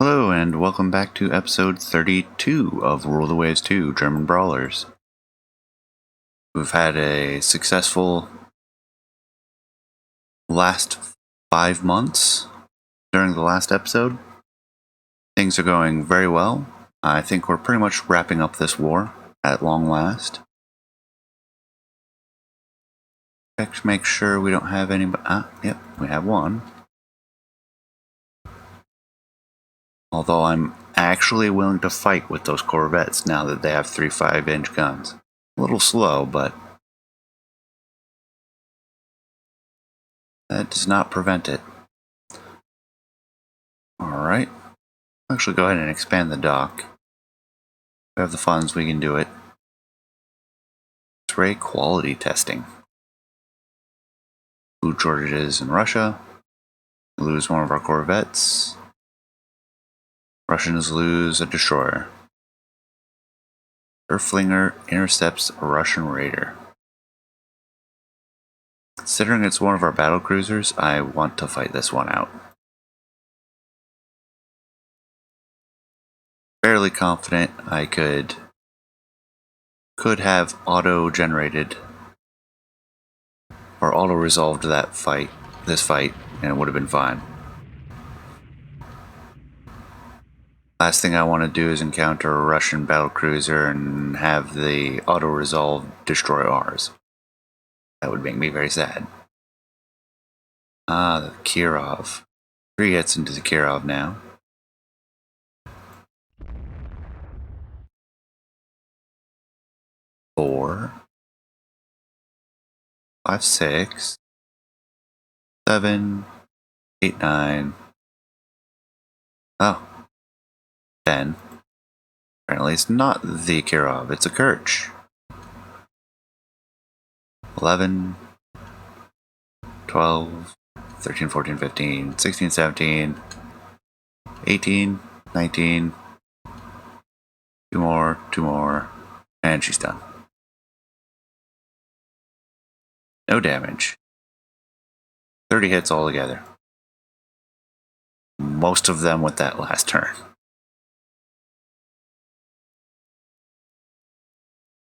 Hello and welcome back to episode 32 of Rule the Waves 2 German Brawlers. We've had a successful last 5 months during the last episode. Things are going very well. I think we're pretty much wrapping up this war at long last. Check to make sure we don't have any. Yep, we have one. Although I'm actually willing to fight with those Corvettes now that they have 3 5-inch guns. A little slow, but that does not prevent it. Alright. Actually, go ahead and expand the dock. We have the funds, we can do it. X-ray quality testing. Food shortages in Russia. We lose one of our Corvettes. Russians lose a destroyer. Earthflinger intercepts a Russian raider. Considering it's one of our battle cruisers, I want to fight this one out. Fairly confident I could have auto-generated or auto-resolved this fight, and it would have been fine. Last thing I want to do is encounter a Russian battlecruiser and have the auto-resolve destroy ours. That would make me very sad. The Kirov. 3 hits into the Kirov now. Four, 5, 6, 7, 8, 9. Oh. 10. Apparently it's not the Kirov, it's a Kirch. 11, 12, 13, 14, 15, 16, 17, 18, 19. 2 more, and she's done. No damage. 30 hits altogether. Most of them with that last turn.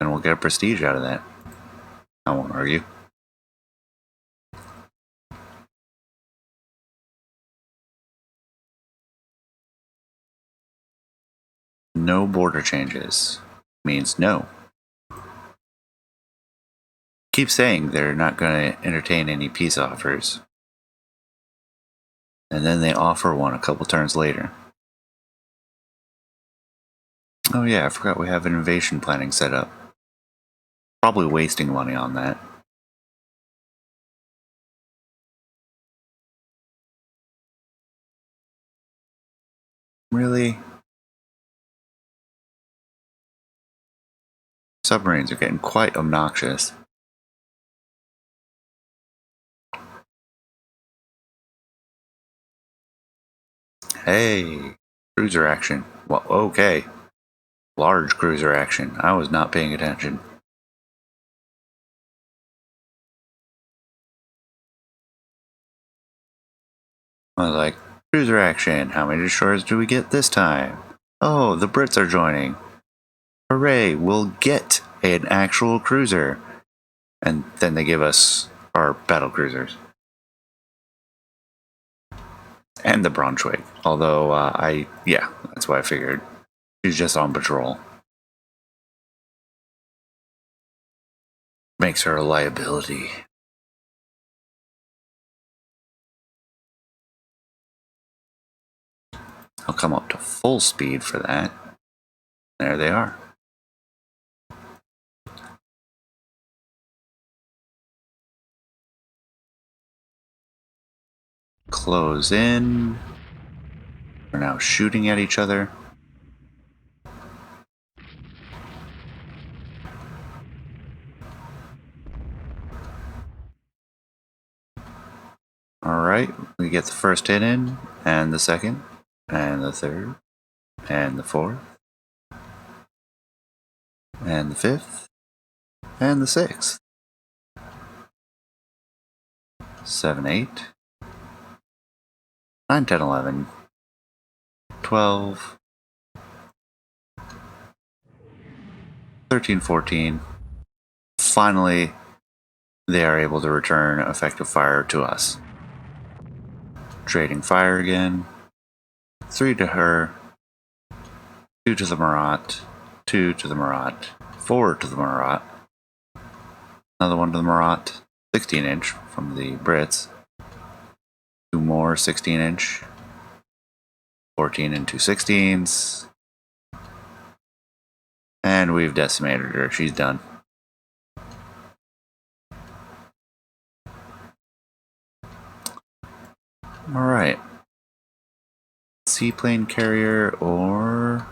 And we'll get a prestige out of that. I won't argue. No border changes. Means no. Keep saying they're not going to entertain any peace offers. And then they offer one a couple turns later. Oh yeah, I forgot we have an invasion planning set up. Probably wasting money on that. Really? Submarines are getting quite obnoxious. Hey, cruiser action. Well, okay. Large cruiser action. I was not paying attention. I was like, cruiser action. How many destroyers do we get this time? Oh, the Brits are joining. Hooray, we'll get an actual cruiser. And then they give us our battle cruisers. And the Braunschweig. Although, yeah, that's what I figured. She's just on patrol. Makes her a liability. I'll come up to full speed for that. There they are. Close in. We're now shooting at each other. Alright, we get the first hit in, and the second, and the third, and the fourth, and the fifth, and the sixth. 7, 8, 9, 10, 11, 12, 13, 14. Finally, they are able to return effective fire to us. Trading fire again. 3 to her, 2 to the Marat, 2 to the Marat, 4 to the Marat, another one to the Marat, 16-inch from the Brits, 2 more 16-inch, 14 and 2 16s, and we've decimated her. She's done. Alright. Seaplane carrier or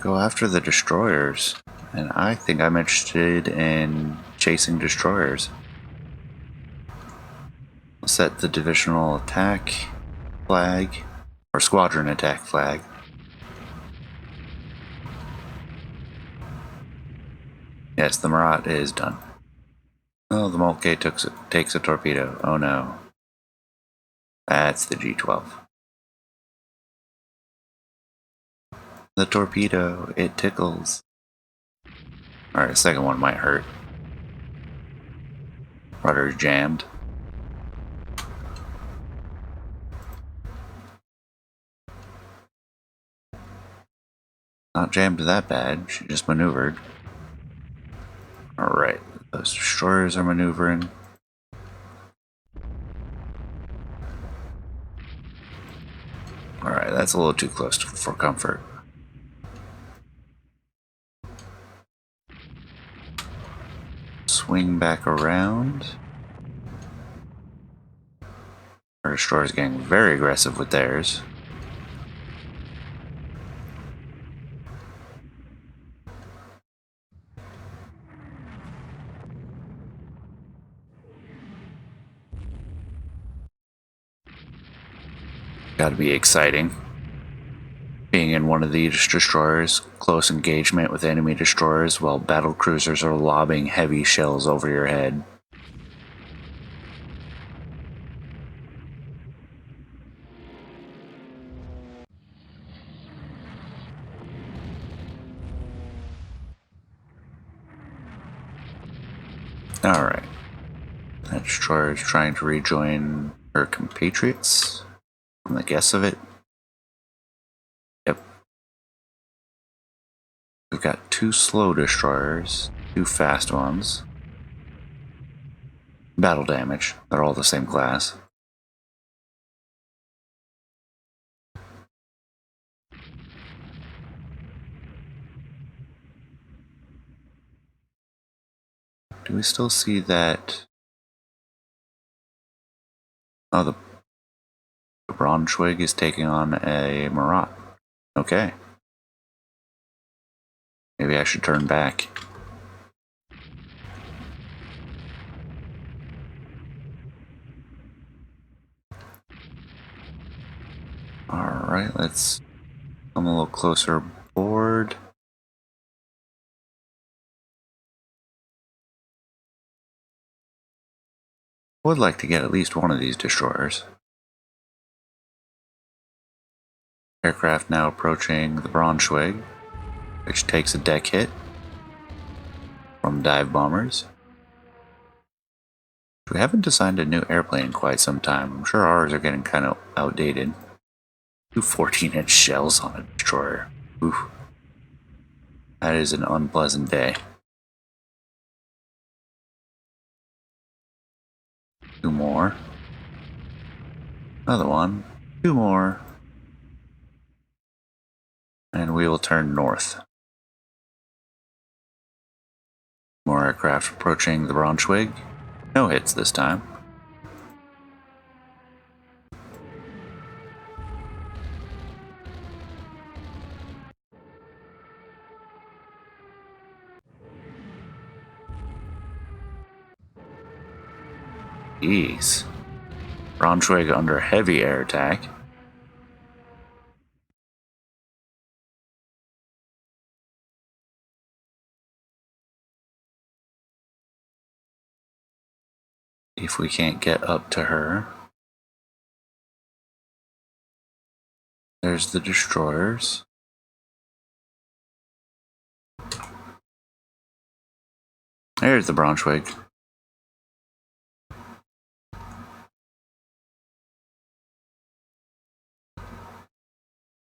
go after the destroyers. And I think I'm interested in chasing destroyers. I'll set the divisional attack flag or squadron attack flag. Yes, the Marat is done. Oh, the Moltke takes a torpedo. Oh no. That's the G12. The torpedo, it tickles. Alright, the second one might hurt. Rudder's jammed. Not jammed that bad, she just maneuvered. Alright, those destroyers are maneuvering. Alright, that's a little too close for comfort. Swing back around. Our destroyer's getting very aggressive with theirs. Gotta be exciting. Being in one of these destroyers, close engagement with enemy destroyers while battle cruisers are lobbing heavy shells over your head. Alright. That destroyer is trying to rejoin her compatriots, from the guess of it. Yep. We've got 2 slow destroyers, 2 fast ones. Battle damage, they're all the same class. Do we still see that? Oh, the Braunschweig is taking on a Marat. Okay. Maybe I should turn back. Alright, let's come a little closer aboard. Would like to get at least one of these destroyers. Aircraft now approaching the Braunschweig, which takes a deck hit from dive bombers. We haven't designed a new airplane in quite some time. I'm sure ours are getting kind of outdated. 2 14-inch shells on a destroyer. Oof. That is an unpleasant day. 2 more. Another one. 2 more. And we will turn north. More aircraft approaching the Braunschweig. No hits this time. Jeez. Braunschweig under heavy air attack. If we can't get up to her. There's the destroyers. There's the Braunschweig.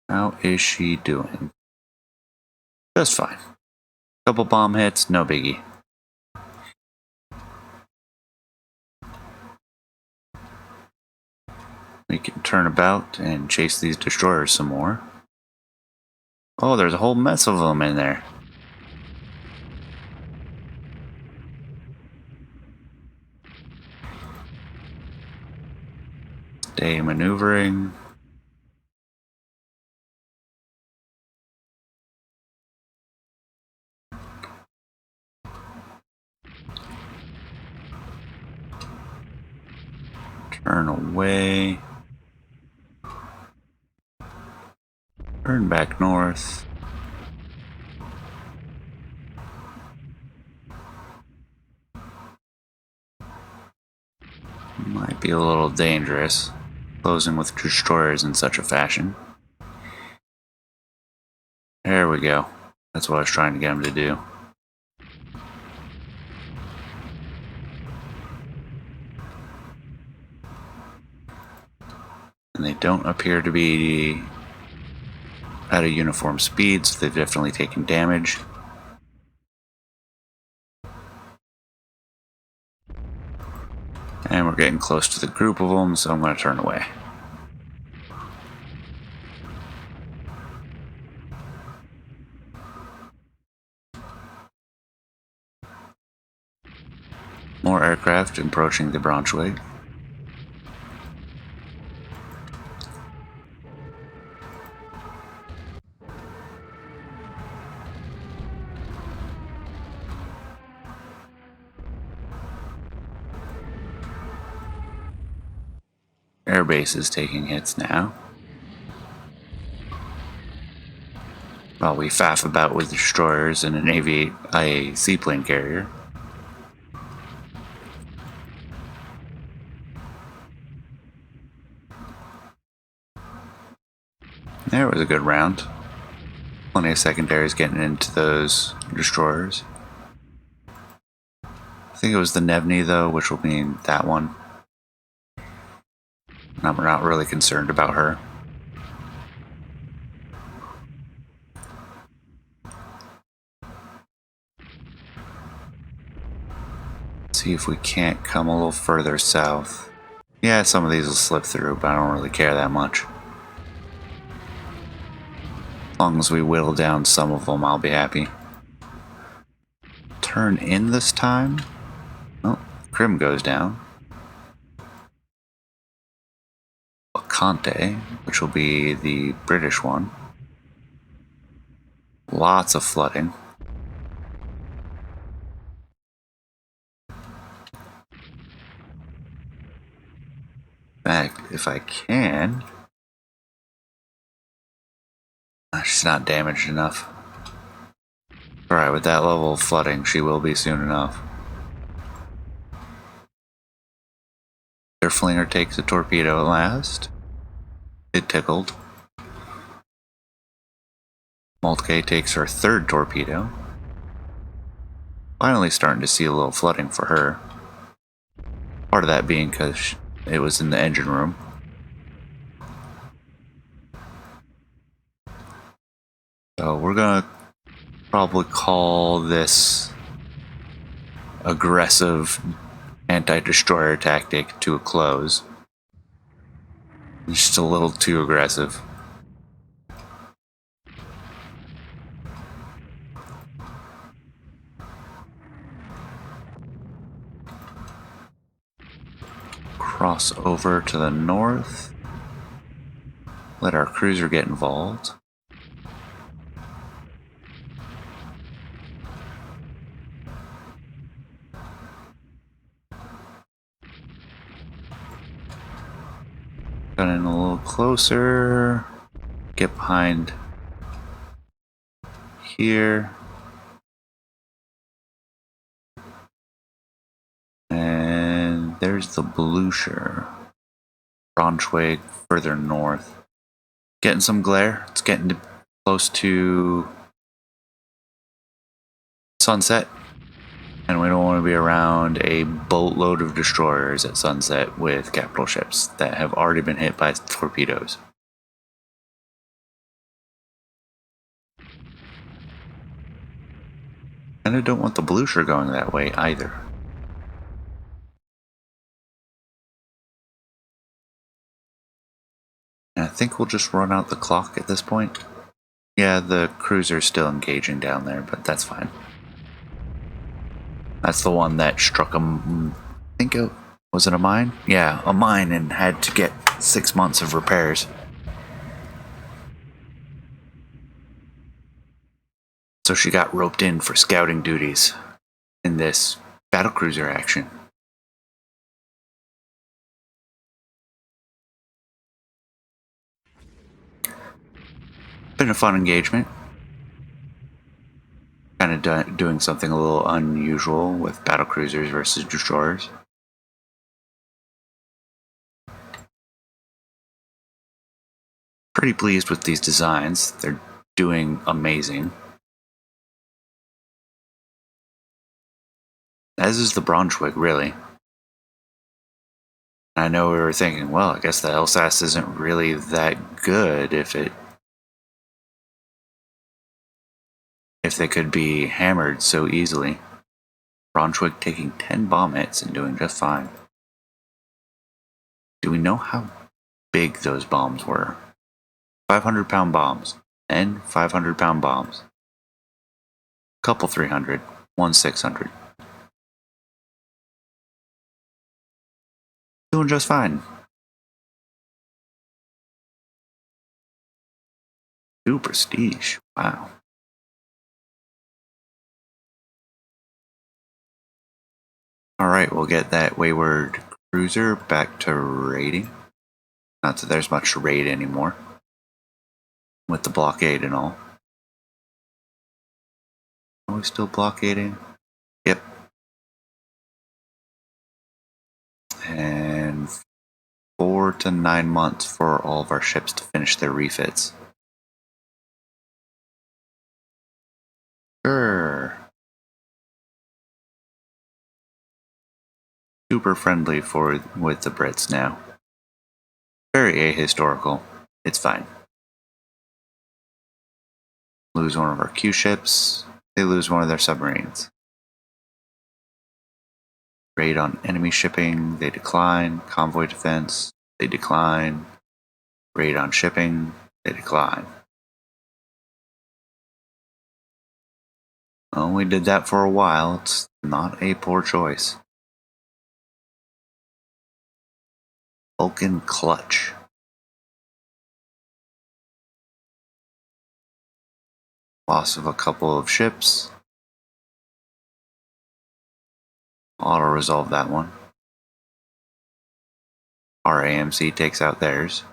How is she doing? Just fine. Couple bomb hits, no biggie. We can turn about and chase these destroyers some more. Oh, there's a whole mess of them in there. Stay maneuvering. Turn away. Turn back north. Might be a little dangerous, closing with destroyers in such a fashion. There we go. That's what I was trying to get him to do. And they don't appear to be at a uniform speed, so they've definitely taken damage. And we're getting close to the group of them, so I'm going to turn away. More aircraft approaching the Braunschweig. Airbase is taking hits now. While we faff about with destroyers and a seaplane carrier. There was a good round. Plenty of secondaries getting into those destroyers. I think it was the Nevny though, which will mean that one. I'm not really concerned about her. See if we can't come a little further south. Yeah, some of these will slip through, but I don't really care that much. As long as we whittle down some of them, I'll be happy. Turn in this time. Oh, Krim goes down. Conte, which will be the British one. Lots of flooding. In fact, if I can... She's not damaged enough. Alright, with that level of flooding, she will be soon enough. Their flinger takes a torpedo at last. It tickled. Moltke takes her third torpedo. Finally starting to see a little flooding for her. Part of that being because it was in the engine room. So we're gonna probably call this aggressive anti-destroyer tactic to a close. Just a little too aggressive. Cross over to the north. Let our cruiser get involved. Got in a little closer. Get behind here. And there's the Blucher. Braunschweig further north. Getting some glare. It's getting close to sunset. And we don't want to be around a boatload of destroyers at sunset with capital ships that have already been hit by torpedoes. And I don't want the Blucher going that way either. And I think we'll just run out the clock at this point. Yeah, the cruiser's still engaging down there, but that's fine. That's the one that struck a... was it a mine? Yeah, a mine, and had to get 6 months of repairs. So she got roped in for scouting duties in this battlecruiser action. Been a fun engagement. Kind of doing something a little unusual with battlecruisers versus destroyers. Pretty pleased with these designs. They're doing amazing. As is the Braunschweig, really. I know we were thinking, well, I guess the Elsass isn't really that good if they could be hammered so easily. Braunschweig taking 10 bomb hits and doing just fine. Do we know how big those bombs were? 500-pound bombs and 500-pound bombs. Couple 300, one 600. Doing just fine. Two prestige. Wow. Alright, we'll get that wayward cruiser back to raiding. Not that there's much to raid anymore. With the blockade and all. Are we still blockading? Yep. And 4 to 9 months for all of our ships to finish their refits. Sure. Super friendly with the Brits now. Very ahistorical. It's fine. Lose one of our Q ships. They lose one of their submarines. Raid on enemy shipping. They decline. Convoy defense. They decline. Raid on shipping. They decline. Well, we did that for a while. It's not a poor choice. Vulcan clutch. Loss of a couple of ships. Auto-resolve that one. Our AMC takes out theirs.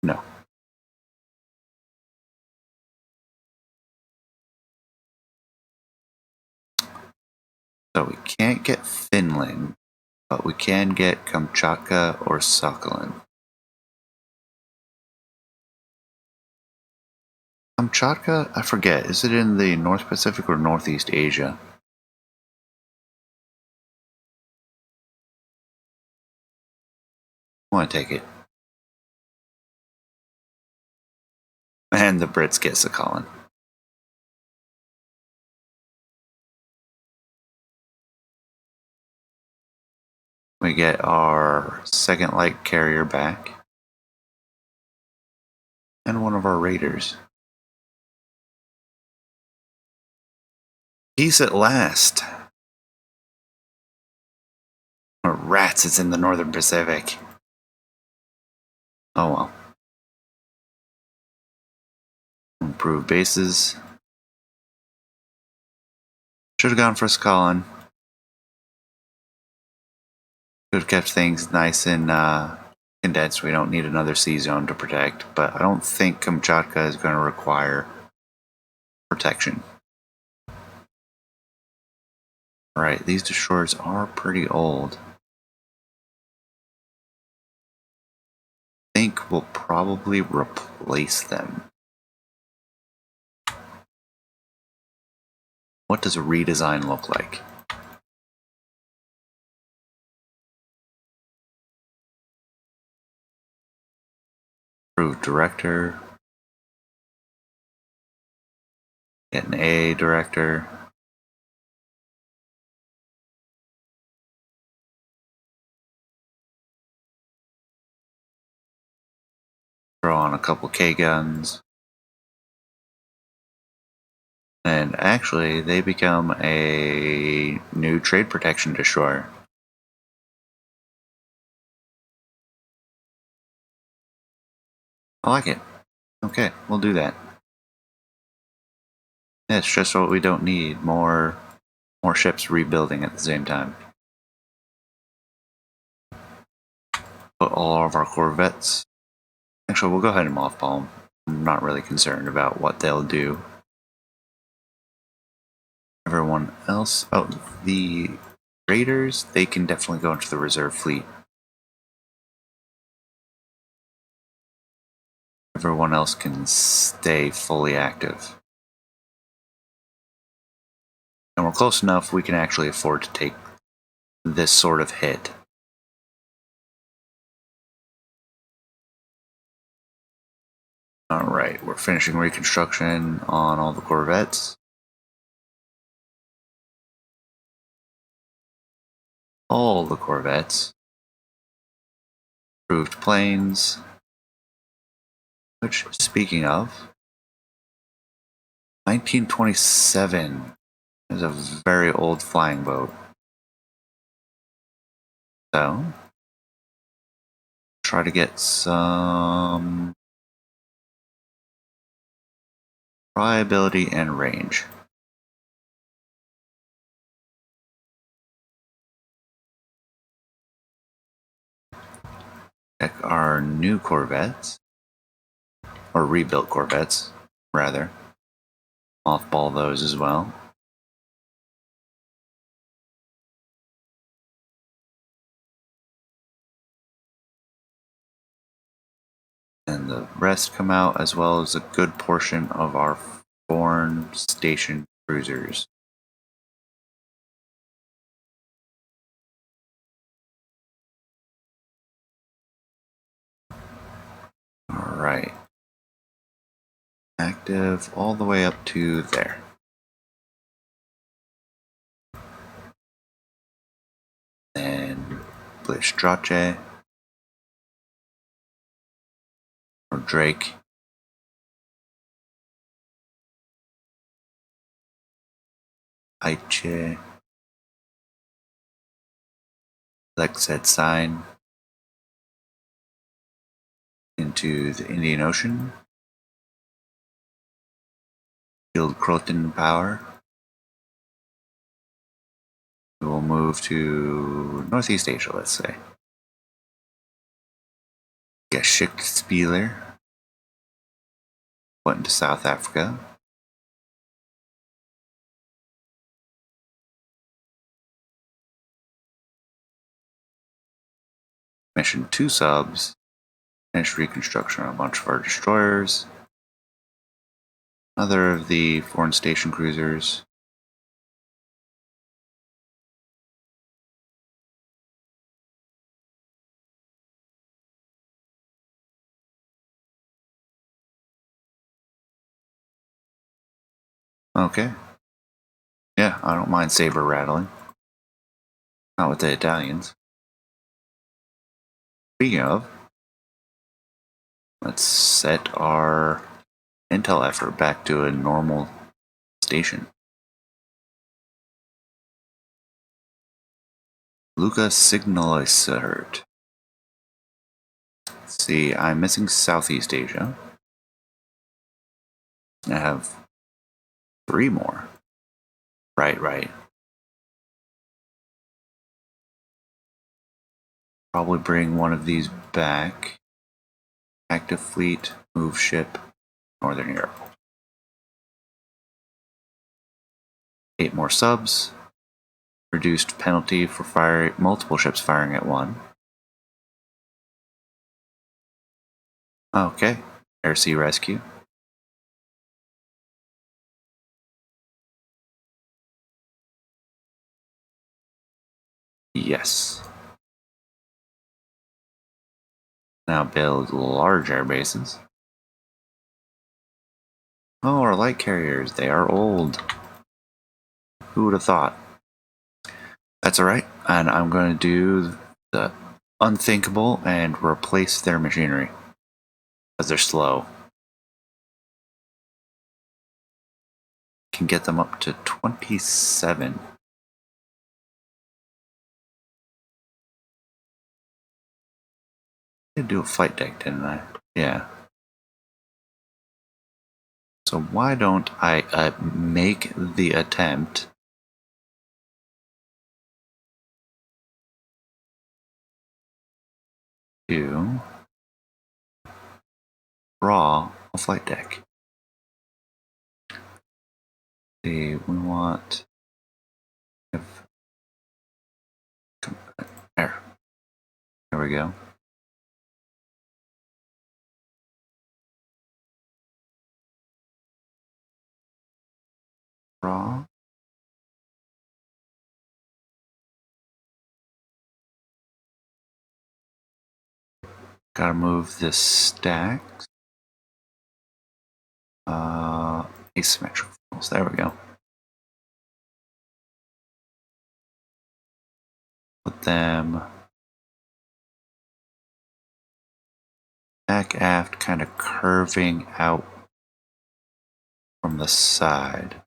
No. So we can't get Finland, but we can get Kamchatka or Sakhalin. Kamchatka? I forget. Is it in the North Pacific or Northeast Asia? I want to take it. And the Brits get Sakhalin. We get our second light carrier back. And one of our raiders. Peace at last. Or rats, it's in the Northern Pacific. Oh well. Improve bases. Should have gone for Sakhalin. Could have kept things nice and condensed. We don't need another sea zone to protect, but I don't think Kamchatka is going to require protection. Right, these destroyers are pretty old. I think we'll probably replace them. What does a redesign look like? Approved director. Get an A director. Throw on a couple K guns. And actually, they become a new trade protection destroyer. I like it. Okay, we'll do that. Yeah, it's just what we don't need. More ships rebuilding at the same time. Put all of our corvettes. Actually, we'll go ahead and mothball them. I'm not really concerned about what they'll do. Everyone else, oh, the raiders, they can definitely go into the reserve fleet. Everyone else can stay fully active. And we're close enough, we can actually afford to take this sort of hit. Alright, we're finishing reconstruction on all the corvettes. All the corvettes. Approved planes. Which, speaking of, 1927 is a very old flying boat. So, try to get some reliability and range. Check our new corvettes, or rebuilt corvettes, rather. Mothball those as well. And the rest come out, as well as a good portion of our foreign station cruisers. Alright. Active all the way up to there. And Blistrache, or Drake. Aiche. Like said sign into the Indian Ocean. Build Croton power. We will move to Northeast Asia, let's say. Geschichtspieler. Went into South Africa. Mission 2 subs. Finished reconstruction on a bunch of our destroyers. Another of the foreign station cruisers. Okay. Yeah, I don't mind saber rattling. Not with the Italians. Speaking of, let's set our intel effort back to a normal station. Luca Signalisert. Let's see, I'm missing Southeast Asia. I have 3 more. Right. Probably bring one of these back. Active fleet, move ship, Northern Europe. 8 more subs. Reduced penalty for multiple ships firing at one. Okay, air sea rescue. Yes. Now build large air bases. Oh, our light carriers, they are old. Who would have thought? That's alright, and I'm going to do the unthinkable and replace their machinery. Because they're slow. Can get them up to 27. I did do a flight deck, didn't I? Yeah. So why don't I make the attempt to draw a flight deck? See, we want there. There we go. Draw. Gotta move the stacks. Asymmetrical funnels. There we go. Put them back aft, kind of curving out from the side.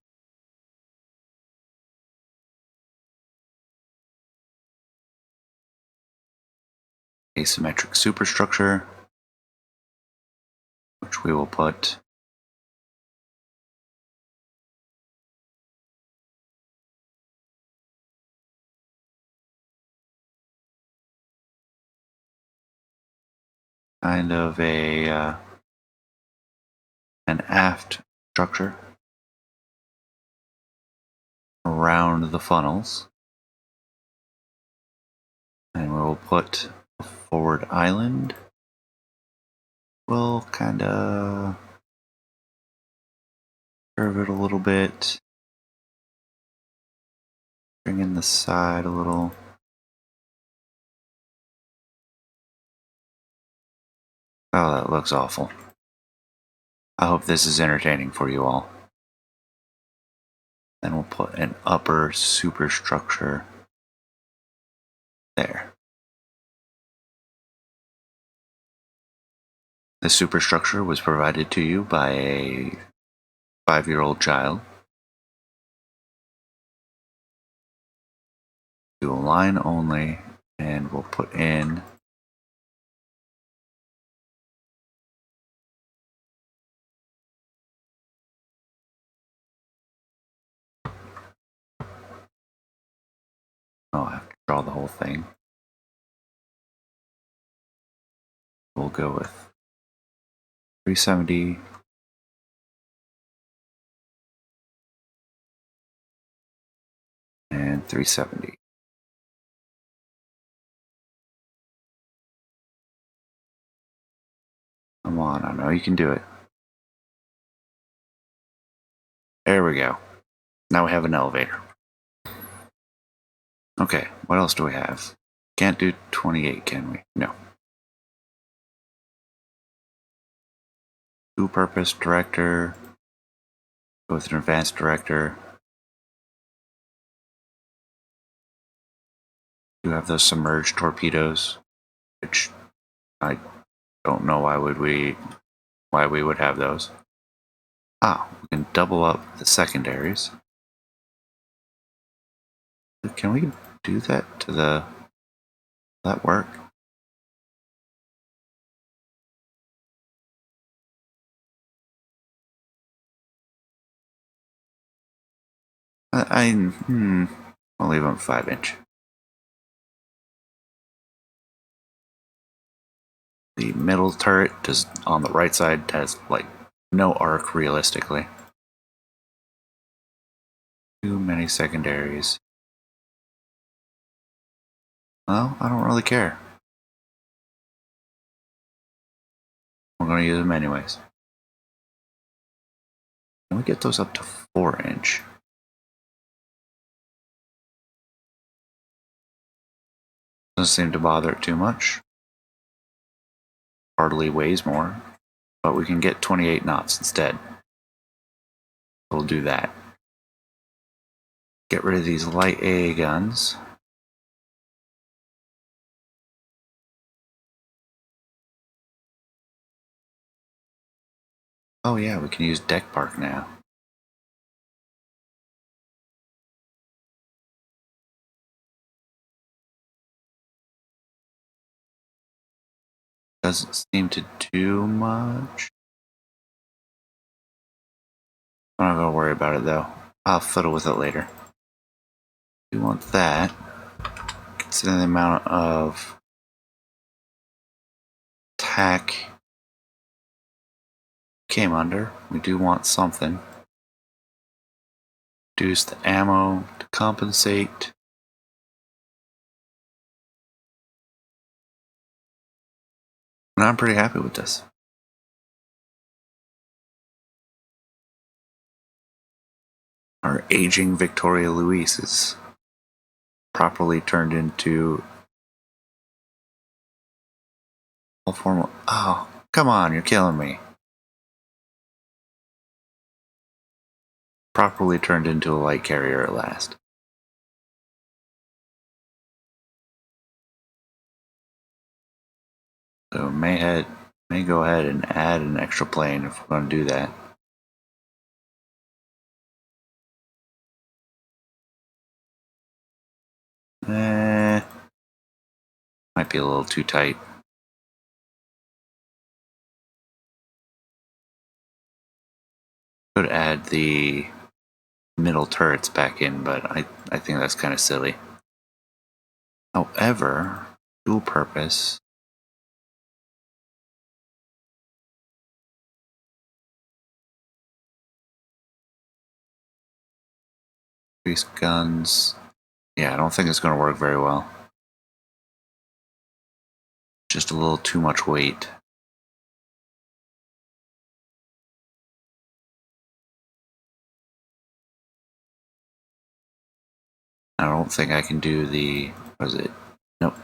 Asymmetric superstructure, which we will put kind of an aft structure around the funnels, and we will put a forward island. We'll kind of curve it a little bit, bring in the side a little. Oh, that looks awful. I hope this is entertaining for you all. Then we'll put an upper superstructure there. This superstructure was provided to you by a 5-year-old child. Do a line only, and we'll put in I have to draw the whole thing. We'll go with 370 and 370. Come on, I know you can do it. There we go. Now we have an elevator. Okay, what else do we have? Can't do 28, can we? No. Two-purpose director. Go with an advanced director. You have those submerged torpedoes, which I don't know why we would have those. We can double up the secondaries. Can we do that to that work? I'll leave them 5-inch. The middle turret on the right side has like no arc realistically. Too many secondaries. Well, I don't really care. We're going to use them anyways. Can we get those up to 4-inch? Doesn't seem to bother it too much. Hardly weighs more, but we can get 28 knots instead. We'll do that. Get rid of these light AA guns. Oh yeah, we can use deck bark now. Doesn't seem to do much. I'm not gonna worry about it though. I'll fiddle with it later. We want that. Consider the amount of attack came under. We do want something. Reduce the ammo to compensate. And I'm pretty happy with this. Our aging Victoria Luis is properly turned into all formal. Oh, come on, you're killing me. Properly turned into a light carrier at last. So may go ahead and add an extra plane if we're going to do that. Might be a little too tight. Could add the middle turrets back in, but I think that's kind of silly. However, dual purpose. Increase guns. Yeah, I don't think it's going to work very well. Just a little too much weight. I don't think I can do the. What is it? Nope.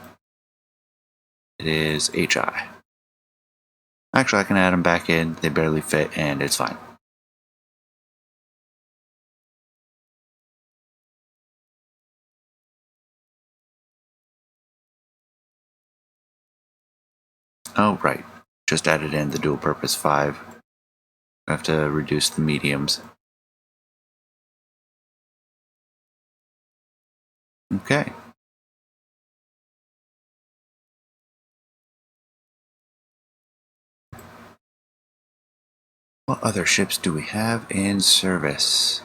It is HI. Actually, I can add them back in. They barely fit, and it's fine. Oh, right. Just added in the dual purpose 5. I have to reduce the mediums. Okay. What other ships do we have in service?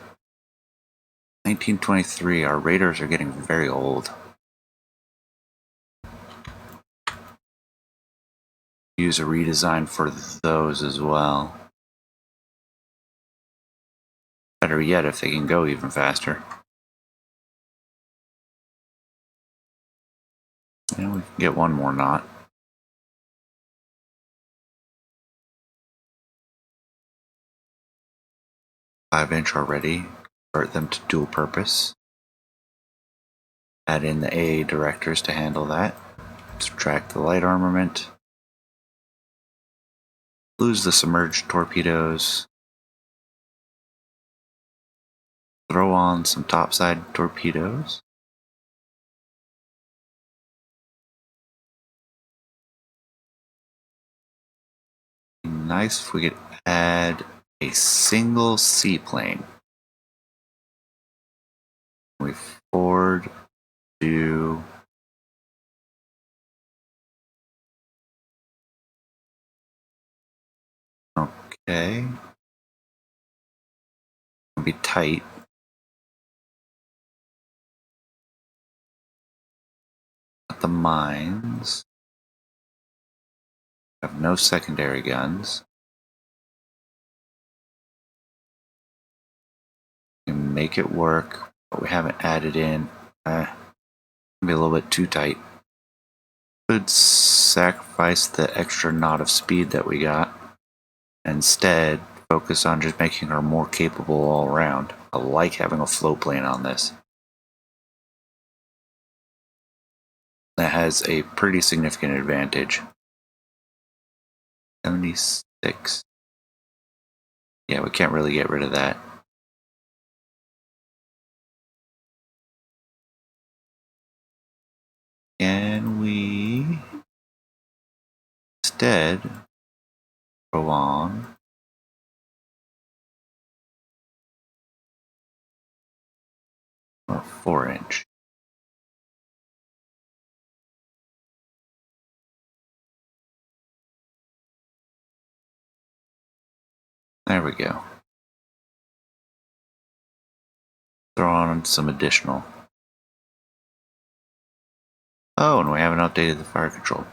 1923. Our raiders are getting very old. Use a redesign for those as well. Better yet, if they can go even faster. And we can get one more knot. Five-inch already. Convert them to dual purpose. Add in the AA directors to handle that. Subtract the light armament. Lose the submerged torpedoes. Throw on some topside torpedoes. Nice if we could add a single seaplane. We forward to okay. It'll be tight. At the mines. Have no secondary guns. We can make it work, but we haven't added in. Be a little bit too tight. Could sacrifice the extra knot of speed that we got. Instead, focus on just making her more capable all around. I like having a float plane on this. That has a pretty significant advantage. 76. Yeah, we can't really get rid of that. Can we instead go on a 4-inch? There we go. Throw on some additional. Oh, and we haven't updated the fire control.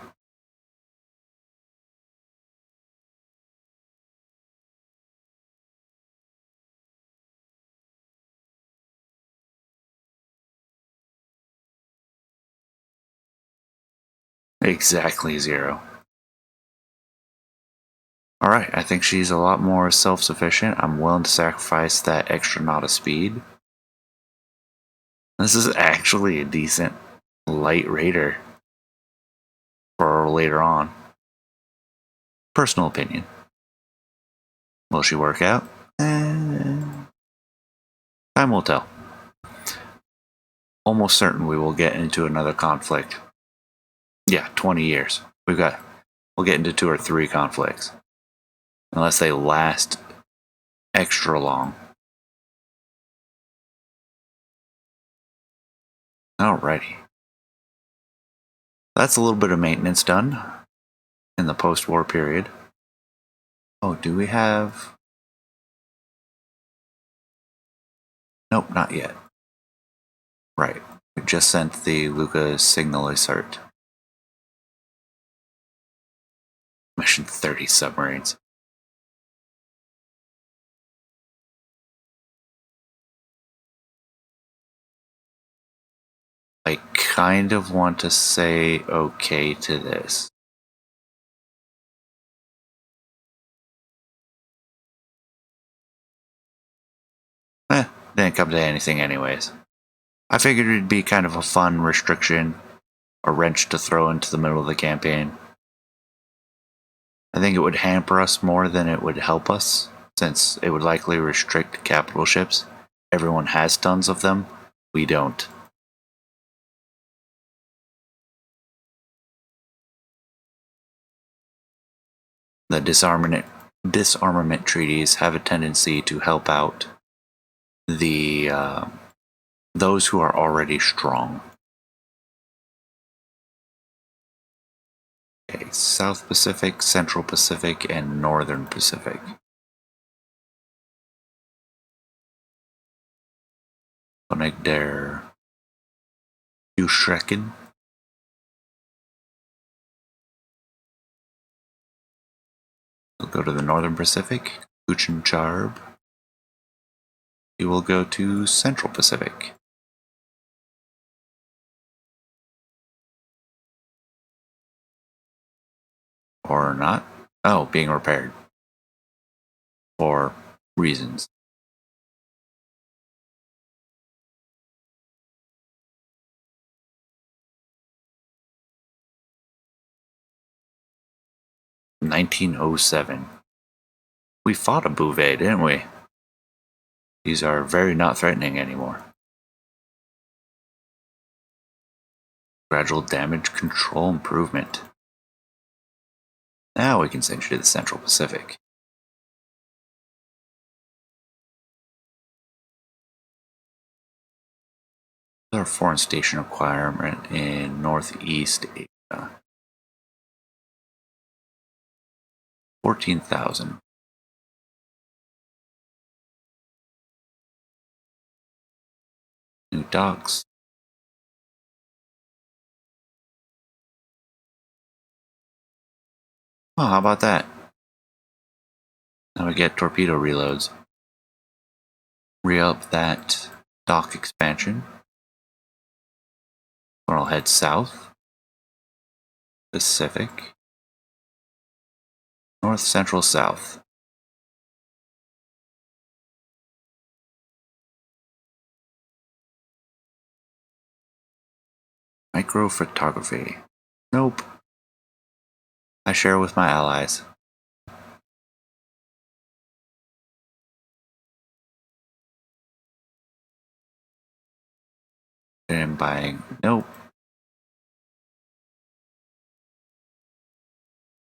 Exactly 0. Alright, I think she's a lot more self-sufficient. I'm willing to sacrifice that extra knot of speed. This is actually a decent light raider for later on. Personal opinion. Will she work out? Time will tell. Almost certain we will get into another conflict. Yeah, 20 years. We'll get into 2 or 3 conflicts. Unless they last extra long. Alrighty. That's a little bit of maintenance done in the post-war period. Oh, do we have... Nope, not yet. Right. We just sent the Luca signal assert. Mission 30 submarines. I kind of want to say okay to this. Didn't come to anything anyways. I figured it'd be kind of a fun restriction, a wrench to throw into the middle of the campaign. I think it would hamper us more than it would help us, since it would likely restrict capital ships. Everyone has tons of them, we don't. The disarmament treaties have a tendency to help out those who are already strong. Okay, South Pacific, Central Pacific, and Northern Pacific. Connect der Uschrecken. We'll go to the Northern Pacific, Kuchencharb. We will go to Central Pacific. Or not. Oh, being repaired. For reasons. (1907). We fought a Bouvet, didn't we? These are very not threatening anymore. Gradual damage control improvement. Now we can send you to the Central Pacific. Our foreign station requirement in Northeast Asia. 14,000. New docks. Oh, how about that? Now we get torpedo reloads. Re-up that dock expansion. Or I'll head south. Pacific, North, Central, South. Microphotography. Nope. I share with my allies. And buying. Nope.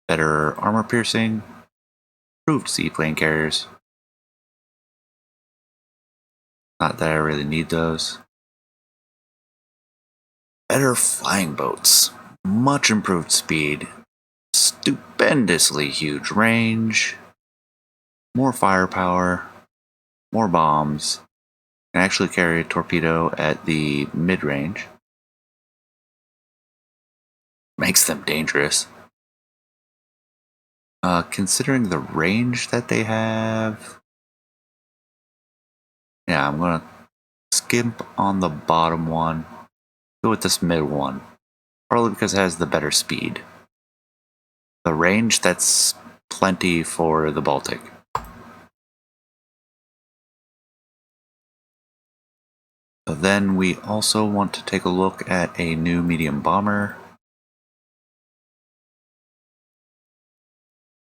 Better armor piercing. Improved seaplane carriers. Not that I really need those. Better flying boats. Much improved speed. Stupendously huge range. More firepower. More bombs. Can actually carry a torpedo at the mid-range. Makes them dangerous. Considering the range that they have, yeah, I'm gonna skimp on the bottom one. Go with this mid one, probably because it has the better speed. The range, that's plenty for the Baltic. So then we also want to take a look at a new medium bomber,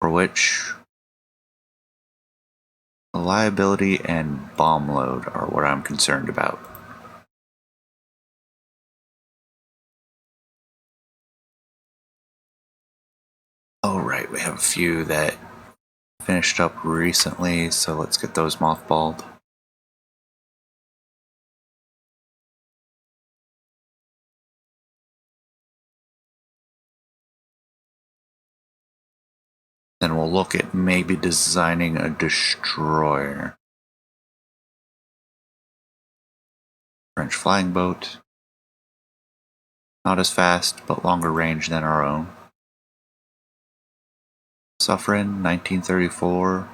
for which reliability and bomb load are what I'm concerned about. Alright, we have a few that finished up recently, so let's get those mothballed. Then we'll look at maybe designing a destroyer. French flying boat. Not as fast, but longer range than our own. Suffren, 1934.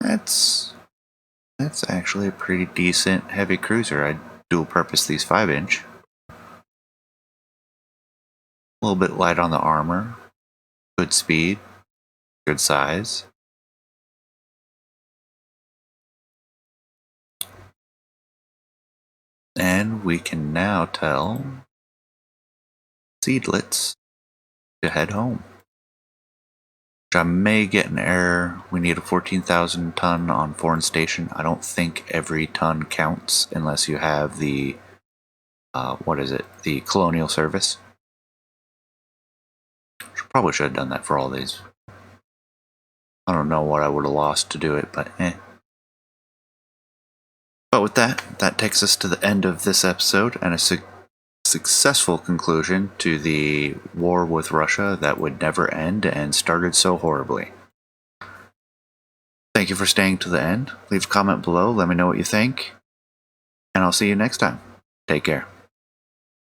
That's actually a pretty decent heavy cruiser. I'd dual purpose these 5-inch. A little bit light on the armor. Good speed. Good size. And we can now tell Seedlets to head home. Which I may get an error. We need a 14,000 ton on foreign station. I don't think every ton counts unless you have the, the colonial service. Probably should have done that for all these. I don't know what I would have lost to do it, but eh. But with that takes us to the end of this episode and a successful conclusion to the war with Russia that would never end and started so horribly. Thank you for staying to the end. Leave a comment below, let me know what you think, and I'll see you next time. Take care.